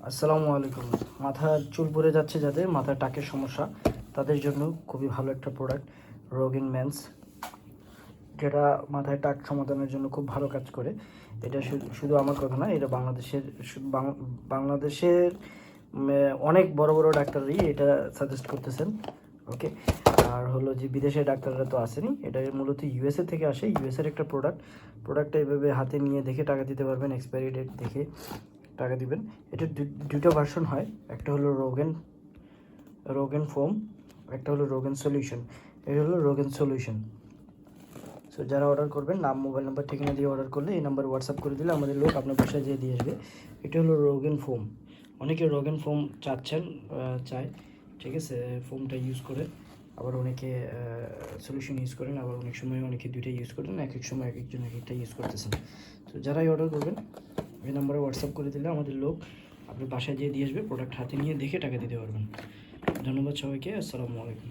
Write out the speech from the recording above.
আসসালামু আলাইকুম। মাথার চুল পড়ে যাচ্ছে, যাদের মাথায় টাকের সমস্যা, তাদের জন্য খুবই ভালো একটা প্রোডাক্ট রোগিন মেন্স, যেটা মাথায় টাক সমাধানের জন্য খুব ভালো কাজ করে। এটা শুধু আমার কথা না, এটা বাংলাদেশের অনেক বড় বড় ডাক্তারই এটা সাজেস্ট করতেছেন। ওকে, আর হলো যে বিদেশের ডাক্তাররা তো আসেনি, এটা মূলত ইউএসএ থেকে আসে। ইউএসএর একটা প্রোডাক্টটা এইভাবে হাতে নিয়ে দেখে টাকা দিতে পারবেন, এক্সপায়ারি ডেট দেখে টাকা দিবেন। এটা দুটো ভার্সন হয়, একটা হলো রোগেন ফোম, একটা হলো রোগেন সলিউশন। এটা হলো রোগেন সলিউশন। সো যারা অর্ডার করবেন, নাম, মোবাইল নাম্বার, ঠিকানা দিয়ে অর্ডার করলে এই নাম্বার হোয়াটসঅ্যাপ করে দিলে আমাদের লোক আপনার বাসায় যেয়ে দিয়ে আসবে। এটা হলো রোগেন ফোম। অনেকে রোগেন ফোম চায়, ঠিক আছে, ফোমটা ইউজ করে। আবার অনেকে সলিউশন ইউজ করেন, আবার অনেক সময় অনেকে দুইটাই ইউজ করেন, এক এক সময় এক একজন এক একটা ইউজ করতেছেন। তো যারাই অর্ডার করবেন এই নাম্বারে হোয়াটসঅ্যাপ করে দিলে আমাদের লোক আপনার বাসায় যেয়ে দিয়ে আসবে, প্রোডাক্ট হাতে নিয়ে দেখে টাকা দিতে পারবেন। ধন্যবাদ সবাইকে। আসসালামু আলাইকুম।